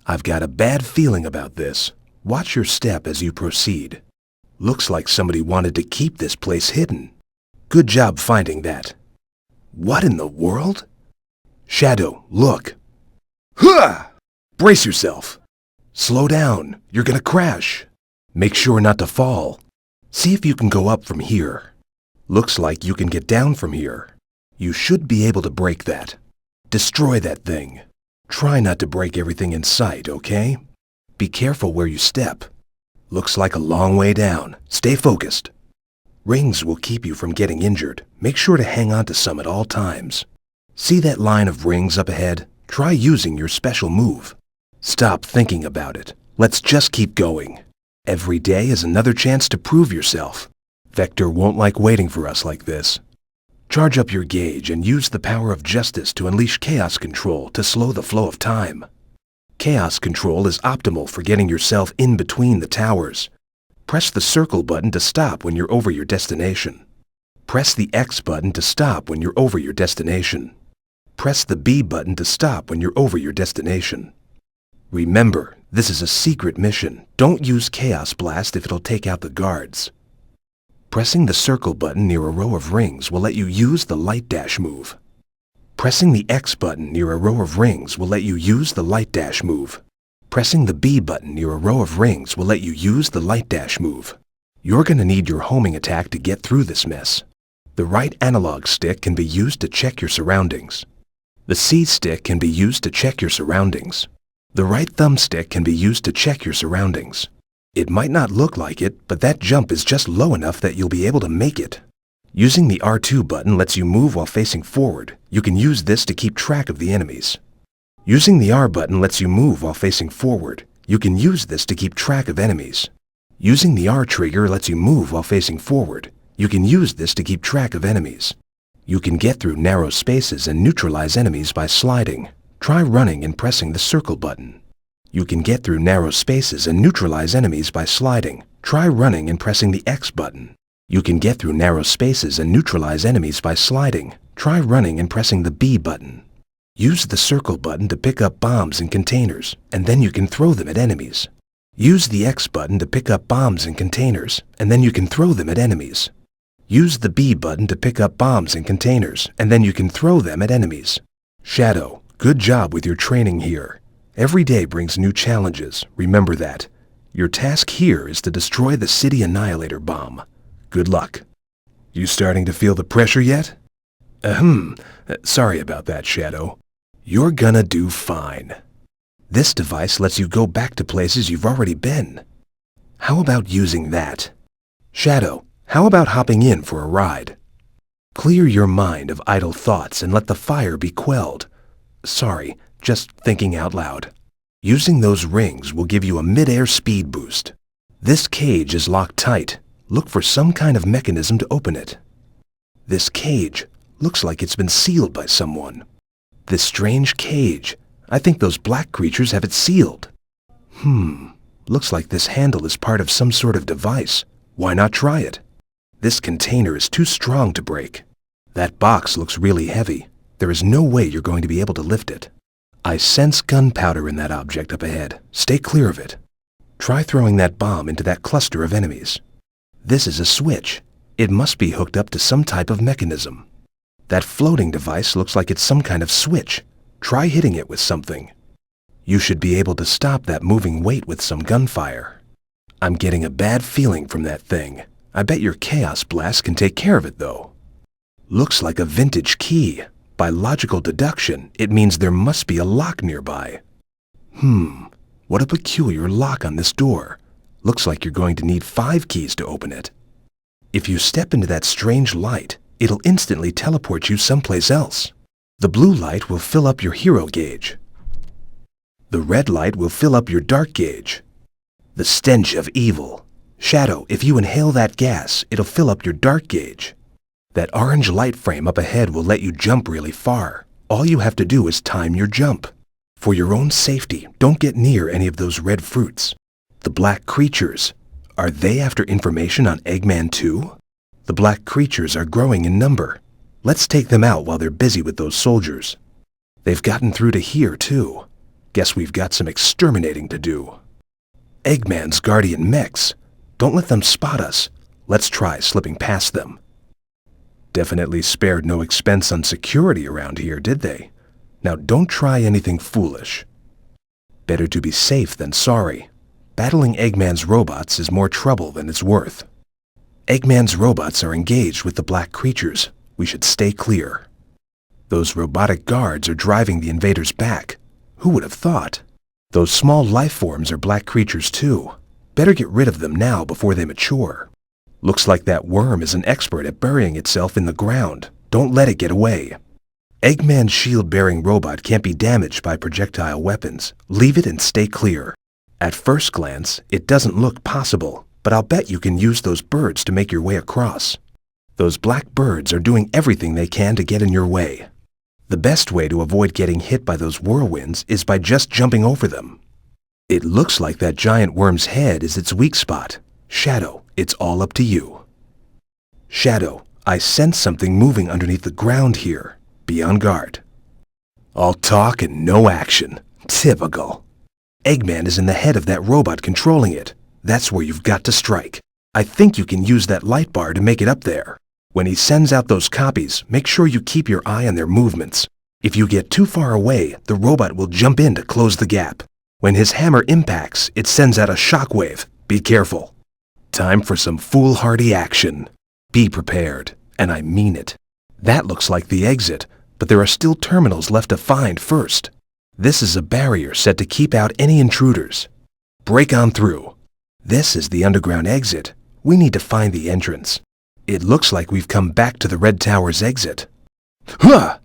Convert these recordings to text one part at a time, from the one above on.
I've got a bad feeling about this. Watch your step as you proceed. Looks like somebody wanted to keep this place hidden. Good job finding that. What in the world? Shadow, look. Huh! Brace yourself. Slow down. You're gonna crash. Make sure not to fall. See if you can go up from here. Looks like you can get down from here. You should be able to break that. Destroy that thing. Try not to break everything in sight, okay? Be careful where you step. Looks like a long way down. Stay focused. Rings will keep you from getting injured. Make sure to hang on to some at all times. See that line of rings up ahead? Try using your special move. Stop thinking about it. Let's just keep going. Every day is another chance to prove yourself. Vector won't like waiting for us like this. Charge up your gauge and use the power of justice to unleash chaos control to slow the flow of time. Chaos control is optimal for getting yourself in between the towers. Press the circle button to stop when you're over your destination. Press the X button to stop when you're over your destination. Press the B button to stop when you're over your destination. Remember, this is a secret mission. Don't use Chaos Blast if it'll take out the guards. Pressing the circle button near a row of rings will let you use the light dash move. Pressing the X button near a row of rings will let you use the light dash move. Pressing the B button near a row of rings will let you use the light dash move. You're going to need your homing attack to get through this mess. The right analog stick can be used to check your surroundings. The C stick can be used to check your surroundings. The right thumbstick can be used to check your surroundings. It might not look like it, but that jump is just low enough that you'll be able to make it. Using the R2 button lets you move while facing forward. You can use this to keep track of the enemies. Using the R button lets you move while facing forward. You can use this to keep track of enemies. Using the R trigger lets you move while facing forward. You can use this to keep track of enemies. You can get through narrow spaces and neutralize enemies by sliding. Try running and pressing the circle button. You can get through narrow spaces and neutralize enemies by sliding. Try running and pressing the X button. You can get through narrow spaces and neutralize enemies by sliding. Try running and pressing the B button. Use the circle button to pick up bombs and containers, and then you can throw them at enemies. Use the X button to pick up bombs and containers, and then you can throw them at enemies. Use the B button to pick up bombs and containers, and then you can throw them at enemies. Shadow, good job with your training here. Every day brings new challenges, remember that. Your task here is to destroy the City Annihilator bomb. Good luck. You starting to feel the pressure yet? Sorry about that, Shadow. You're gonna do fine. This device lets you go back to places you've already been. How about using that? Shadow, how about hopping in for a ride? Clear your mind of idle thoughts and let the fire be quelled. Sorry, just thinking out loud. Using those rings will give you a mid-air speed boost. This cage is locked tight. Look for some kind of mechanism to open it. This cage looks like it's been sealed by someone. This strange cage, I think those black creatures have it sealed. Looks like this handle is part of some sort of device. Why not try it? This container is too strong to break. That box looks really heavy. There is no way you're going to be able to lift it. I sense gunpowder in that object up ahead. Stay clear of it. Try throwing that bomb into that cluster of enemies. This is a switch. It must be hooked up to some type of mechanism. That floating device looks like it's some kind of switch. Try hitting it with something. You should be able to stop that moving weight with some gunfire. I'm getting a bad feeling from that thing. I bet your Chaos Blast can take care of it, though. Looks like a vintage key. By logical deduction, it means there must be a lock nearby. What a peculiar lock on this door. Looks like you're going to need 5 keys to open it. If you step into that strange light, it'll instantly teleport you someplace else. The blue light will fill up your hero gauge. The red light will fill up your dark gauge. The stench of evil. Shadow, if you inhale that gas, it'll fill up your dark gauge. That orange light frame up ahead will let you jump really far. All you have to do is time your jump. For your own safety, don't get near any of those red fruits. The black creatures. Are they after information on Eggman 2? The black creatures are growing in number. Let's take them out while they're busy with those soldiers. They've gotten through to here, too. Guess we've got some exterminating to do. Eggman's guardian mechs. Don't let them spot us. Let's try slipping past them. Definitely spared no expense on security around here, did they? Now don't try anything foolish. Better to be safe than sorry. Battling Eggman's robots is more trouble than it's worth. Eggman's robots are engaged with the black creatures. We should stay clear. Those robotic guards are driving the invaders back. Who would have thought? Those small life forms are black creatures too. Better get rid of them now before they mature. Looks like that worm is an expert at burying itself in the ground. Don't let it get away. Eggman's shield-bearing robot can't be damaged by projectile weapons. Leave it and stay clear. At first glance, it doesn't look possible, but I'll bet you can use those birds to make your way across. Those black birds are doing everything they can to get in your way. The best way to avoid getting hit by those whirlwinds is by just jumping over them. It looks like that giant worm's head is its weak spot. Shadow, it's all up to you. Shadow, I sense something moving underneath the ground here. Be on guard. All talk and no action. Typical. Eggman is in the head of that robot controlling it. That's where you've got to strike. I think you can use that light bar to make it up there. When he sends out those copies, make sure you keep your eye on their movements. If you get too far away, the robot will jump in to close the gap. When his hammer impacts, it sends out a shockwave. Be careful. Time for some foolhardy action. Be prepared, and I mean it. That looks like the exit, but there are still terminals left to find first. This is a barrier set to keep out any intruders. Break on through. This is the underground exit. We need to find the entrance. It looks like we've come back to the Red Tower's exit. Huh!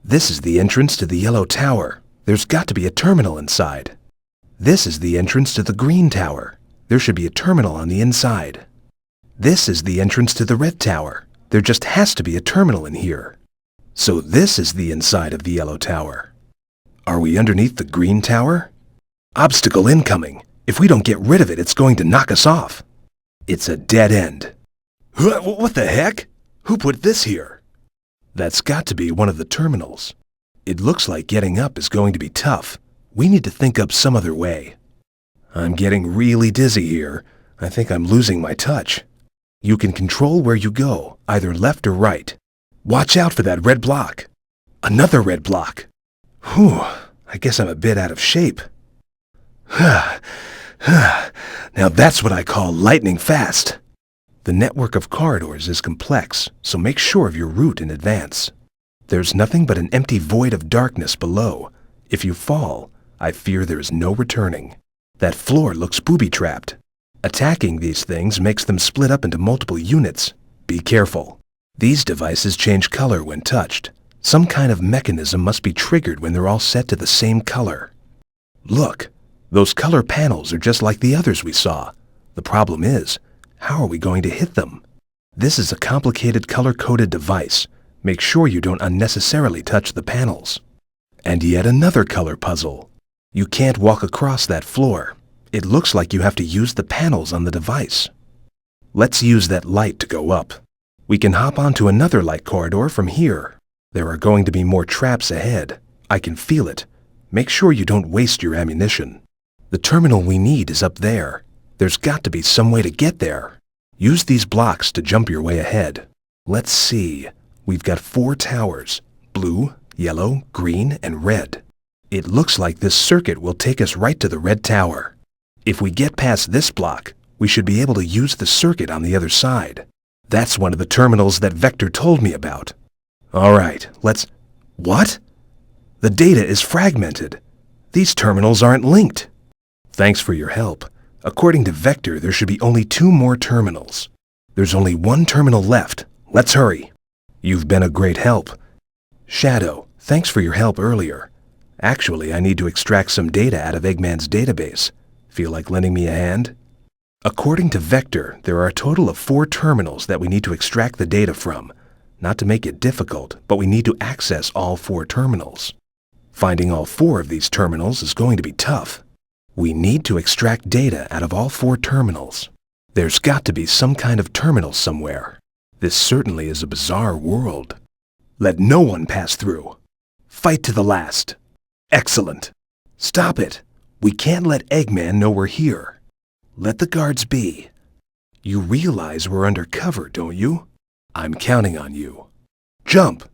This is the entrance to the Yellow Tower. There's got to be a terminal inside. This is the entrance to the Green Tower. There should be a terminal on the inside. This is the entrance to the Red Tower. There just has to be a terminal in here. So this is the inside of the Yellow Tower. Are we underneath the Green Tower? Obstacle incoming. If we don't get rid of it, it's going to knock us off. It's a dead end. What the heck? Who put this here? That's got to be one of the terminals. It looks like getting up is going to be tough. We need to think up some other way. I'm getting really dizzy here. I think I'm losing my touch. You can control where you go, either left or right. Watch out for that red block. Another red block. Whew, I guess I'm a bit out of shape. Now that's what I call lightning fast. The network of corridors is complex, so make sure of your route in advance. There's nothing but an empty void of darkness below. If you fall, I fear there is no returning. That floor looks booby-trapped. Attacking these things makes them split up into multiple units. Be careful. These devices change color when touched. Some kind of mechanism must be triggered when they're all set to the same color. Look, those color panels are just like the others we saw. The problem is, how are we going to hit them? This is a complicated color-coded device. Make sure you don't unnecessarily touch the panels. And yet another color puzzle. You can't walk across that floor. It looks like you have to use the panels on the device. Let's use that light to go up. We can hop onto another light corridor from here. There are going to be more traps ahead. I can feel it. Make sure you don't waste your ammunition. The terminal we need is up there. There's got to be some way to get there. Use these blocks to jump your way ahead. Let's see. We've got 4 towers. Blue, yellow, green, and red. It looks like this circuit will take us right to the Red Tower. If we get past this block, we should be able to use the circuit on the other side. That's one of the terminals that Vector told me about. All right, let's... What? The data is fragmented. These terminals aren't linked. Thanks for your help. According to Vector, there should be only 2 more terminals. There's only 1 terminal left. Let's hurry. You've been a great help. Shadow, thanks for your help earlier. Actually, I need to extract some data out of Eggman's database. Feel like lending me a hand? According to Vector, there are a total of 4 terminals that we need to extract the data from. Not to make it difficult, but we need to access all 4 terminals. Finding all 4 of these terminals is going to be tough. We need to extract data out of all 4 terminals. There's got to be some kind of terminal somewhere. This certainly is a bizarre world. Let no one pass through. Fight to the last. Excellent. Stop it! We can't let Eggman know we're here. Let the guards be. You realize we're under cover, don't you? I'm counting on you. Jump!